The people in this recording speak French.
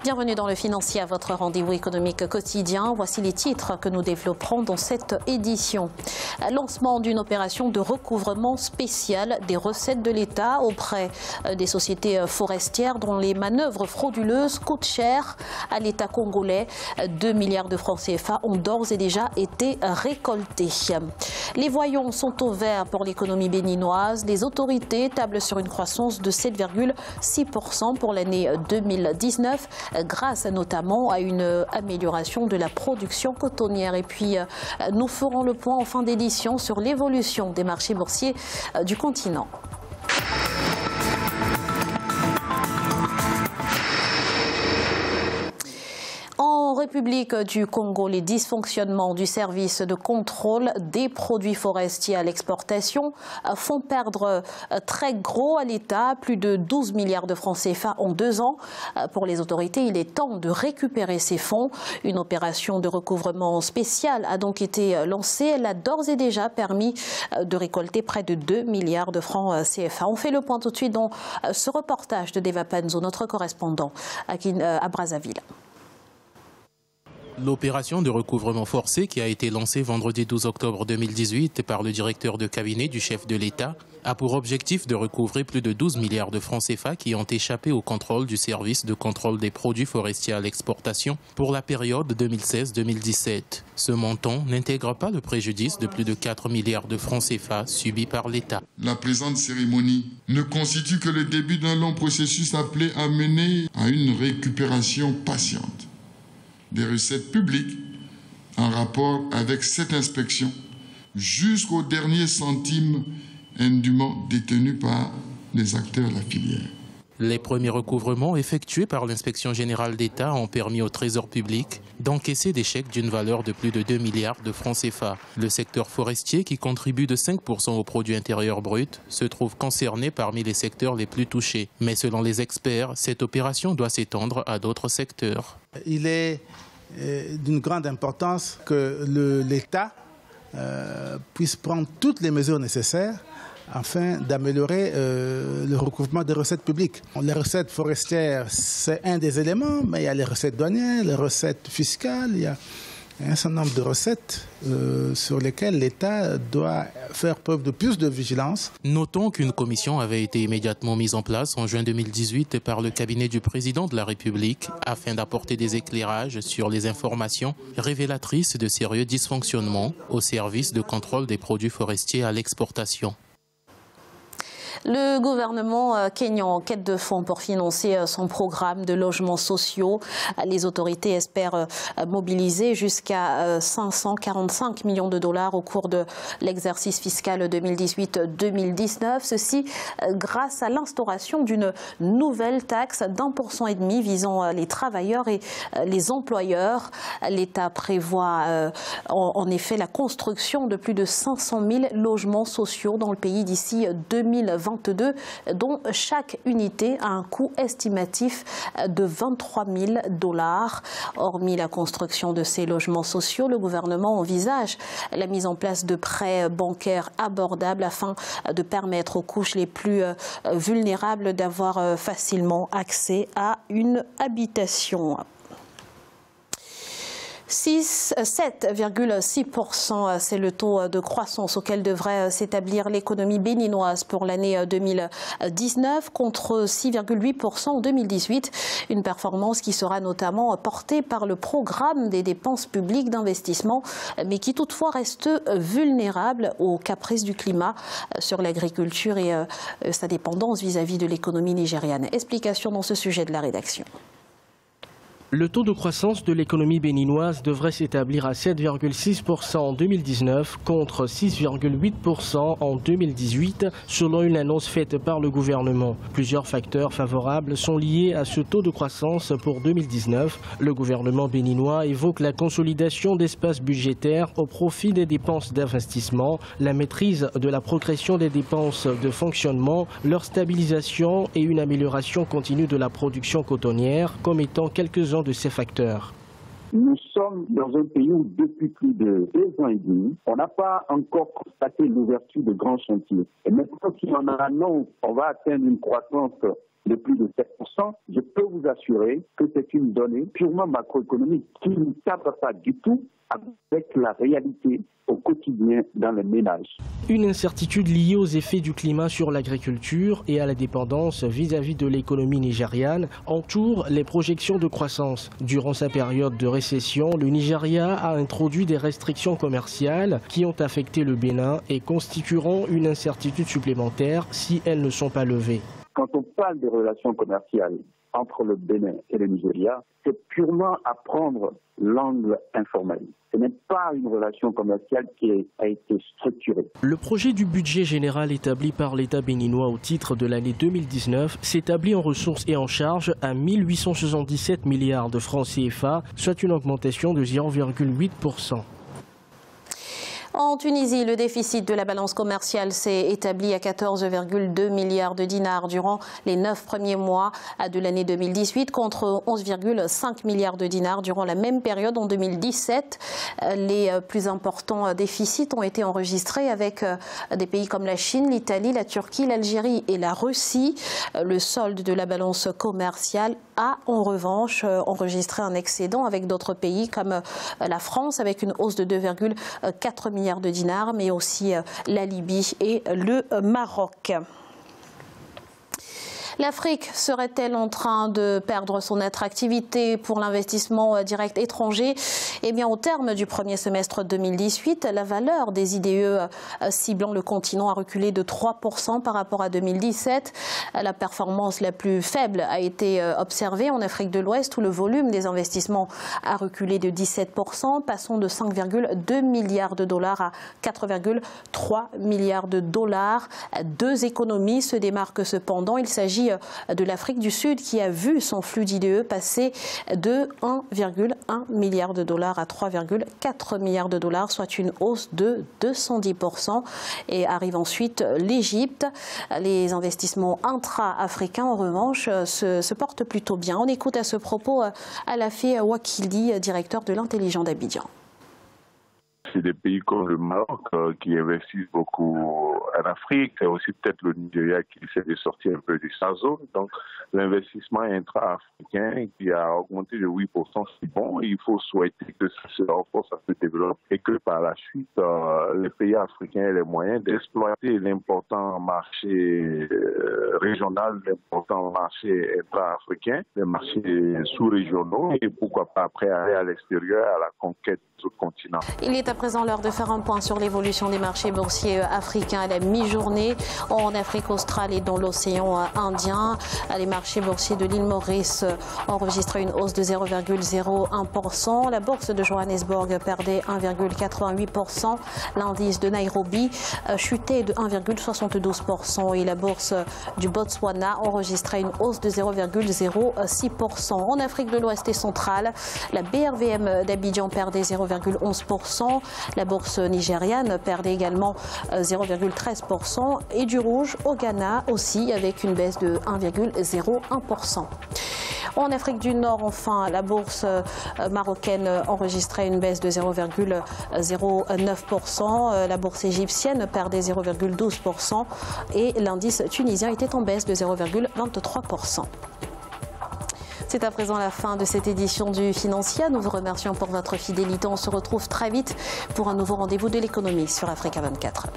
Bienvenue dans le Financier, à votre rendez-vous économique quotidien. Voici les titres que nous développerons dans cette édition. Lancement d'une opération de recouvrement spécial des recettes de l'État auprès des sociétés forestières dont les manœuvres frauduleuses coûtent cher à l'État congolais. 2 milliards de francs CFA ont d'ores et déjà été récoltés. Les voyants sont au vert pour l'économie béninoise. Les autorités tablent sur une croissance de 7,6% pour l'année 2019. Grâce notamment à une amélioration de la production cotonnière. Et puis, nous ferons le point en fin d'édition sur l'évolution des marchés boursiers du continent. En République du Congo, les dysfonctionnements du service de contrôle des produits forestiers à l'exportation font perdre très gros à l'État, plus de 12 milliards de francs CFA en 2 ans. Pour les autorités, il est temps de récupérer ces fonds. Une opération de recouvrement spécial a donc été lancée. Elle a d'ores et déjà permis de récolter près de 2 milliards de francs CFA. On fait le point tout de suite dans ce reportage de Deva Panzo, notre correspondant à Brazzaville. L'opération de recouvrement forcé qui a été lancée vendredi 12 octobre 2018 par le directeur de cabinet du chef de l'État a pour objectif de recouvrer plus de 12 milliards de francs CFA qui ont échappé au contrôle du service de contrôle des produits forestiers à l'exportation pour la période 2016-2017. Ce montant n'intègre pas le préjudice de plus de 4 milliards de francs CFA subis par l'État. La présente cérémonie ne constitue que le début d'un long processus appelé à mener à une récupération patiente des recettes publiques en rapport avec cette inspection jusqu'au dernier centime indûment détenu par les acteurs de la filière. Les premiers recouvrements effectués par l'inspection générale d'État ont permis au Trésor public d'encaisser des chèques d'une valeur de plus de 2 milliards de francs CFA. Le secteur forestier, qui contribue de 5% au produit intérieur brut, se trouve concerné parmi les secteurs les plus touchés. Mais selon les experts, cette opération doit s'étendre à d'autres secteurs. Il est d'une grande importance que l'État puisse prendre toutes les mesures nécessaires afin d'améliorer le recouvrement des recettes publiques. Les recettes forestières, c'est un des éléments, mais il y a les recettes douanières, les recettes fiscales, il y a un certain nombre de recettes sur lesquelles l'État doit faire preuve de plus de vigilance. Notons qu'une commission avait été immédiatement mise en place en juin 2018 par le cabinet du président de la République afin d'apporter des éclairages sur les informations révélatrices de sérieux dysfonctionnements au service de contrôle des produits forestiers à l'exportation. Le gouvernement kényan en quête de fonds pour financer son programme de logements sociaux. Les autorités espèrent mobiliser jusqu'à 545 millions de dollars au cours de l'exercice fiscal 2018-2019. Ceci grâce à l'instauration d'une nouvelle taxe d'1,5% visant les travailleurs et les employeurs. L'État prévoit en effet la construction de plus de 500 000 logements sociaux dans le pays d'ici 2022, dont chaque unité a un coût estimatif de 23 000 dollars. Hormis la construction de ces logements sociaux, le gouvernement envisage la mise en place de prêts bancaires abordables afin de permettre aux couches les plus vulnérables d'avoir facilement accès à une habitation. 7,6%, c'est le taux de croissance auquel devrait s'établir l'économie béninoise pour l'année 2019 contre 6,8% en 2018. Une performance qui sera notamment portée par le programme des dépenses publiques d'investissement, mais qui toutefois reste vulnérable aux caprices du climat sur l'agriculture et sa dépendance vis-à-vis de l'économie nigériane. Explication dans ce sujet de la rédaction. Le taux de croissance de l'économie béninoise devrait s'établir à 7,6% en 2019 contre 6,8% en 2018 selon une annonce faite par le gouvernement. Plusieurs facteurs favorables sont liés à ce taux de croissance pour 2019. Le gouvernement béninois évoque la consolidation d'espaces budgétaires au profit des dépenses d'investissement, la maîtrise de la progression des dépenses de fonctionnement, leur stabilisation et une amélioration continue de la production cotonnière comme étant quelques-uns de ces facteurs. Nous sommes dans un pays où depuis plus de 2 ans et demi, on n'a pas encore constaté l'ouverture de grands chantiers. Et maintenant, si on annonce, on va atteindre une croissance de plus de 7%, je peux vous assurer que c'est une donnée purement macroéconomique qui ne cadre pas du tout avec la réalité au quotidien dans les ménages. Une incertitude liée aux effets du climat sur l'agriculture et à la dépendance vis-à-vis de l'économie nigériane entoure les projections de croissance. Durant sa période de récession, le Nigeria a introduit des restrictions commerciales qui ont affecté le Bénin et constitueront une incertitude supplémentaire si elles ne sont pas levées. Quand on parle des relations commerciales entre le Bénin et le Nigeria, c'est purement à prendre l'angle informel. Ce n'est pas une relation commerciale qui a été structurée. Le projet du budget général établi par l'État béninois au titre de l'année 2019 s'établit en ressources et en charges à 1877 milliards de francs CFA, soit une augmentation de 0,8%. En Tunisie, le déficit de la balance commerciale s'est établi à 14,2 milliards de dinars durant les 9 premiers mois de l'année 2018 contre 11,5 milliards de dinars durant la même période en 2017. Les plus importants déficits ont été enregistrés avec des pays comme la Chine, l'Italie, la Turquie, l'Algérie et la Russie. Le solde de la balance commerciale a en revanche enregistré un excédent avec d'autres pays comme la France avec une hausse de 2,4 milliards de dinars, mais aussi la Libye et le Maroc. L'Afrique serait-elle en train de perdre son attractivité pour l'investissement direct étranger? Eh bien, au terme du premier semestre 2018, la valeur des IDE ciblant le continent a reculé de 3% par rapport à 2017. La performance la plus faible a été observée en Afrique de l'Ouest où le volume des investissements a reculé de 17%, passant de 5,2 milliards de dollars à 4,3 milliards de dollars. Deux économies se démarquent cependant. Il s'agit de l'Afrique du Sud qui a vu son flux d'IDE passer de 1,1 milliard de dollars à 3,4 milliards de dollars, soit une hausse de 210%. Et arrive ensuite l'Égypte. Les investissements intra-africains, en revanche, se portent plutôt bien. On écoute à ce propos Alafé Wakili, directeur de l'intelligence d'Abidjan. C'est des pays comme le Maroc qui investissent beaucoup en Afrique. C'est aussi peut-être le Nigeria qui essaie de sortir un peu de sa zone. Donc l'investissement intra-africain qui a augmenté de 8%, c'est bon. Il faut souhaiter que ça se renforce, ça se développe et que par la suite, les pays africains aient les moyens d'exploiter l'important marché régional, l'important marché intra-africain, les marchés sous-régionaux et pourquoi pas après aller à l'extérieur à la conquête des autres continents. Il est à présent l'heure de faire un point sur l'évolution des marchés boursiers africains à la mi-journée. En Afrique australe et dans l'océan Indien, les marchés boursiers de l'île Maurice ont enregistré une hausse de 0,01%. La bourse de Johannesburg perdait 1,88%. L'indice de Nairobi chutait de 1,72% et la bourse du Botswana enregistrait une hausse de 0,06%. En Afrique de l'Ouest et centrale, la BRVM d'Abidjan perdait 0,11%. La bourse nigériane perdait également 0,13% et du rouge au Ghana aussi avec une baisse de 1,01%. En Afrique du Nord, enfin, la bourse marocaine enregistrait une baisse de 0,09%. La bourse égyptienne perdait 0,12% et l'indice tunisien était en baisse de 0,23%. C'est à présent la fin de cette édition du Financial. Nous vous remercions pour votre fidélité. On se retrouve très vite pour un nouveau rendez-vous de l'économie sur Africa 24.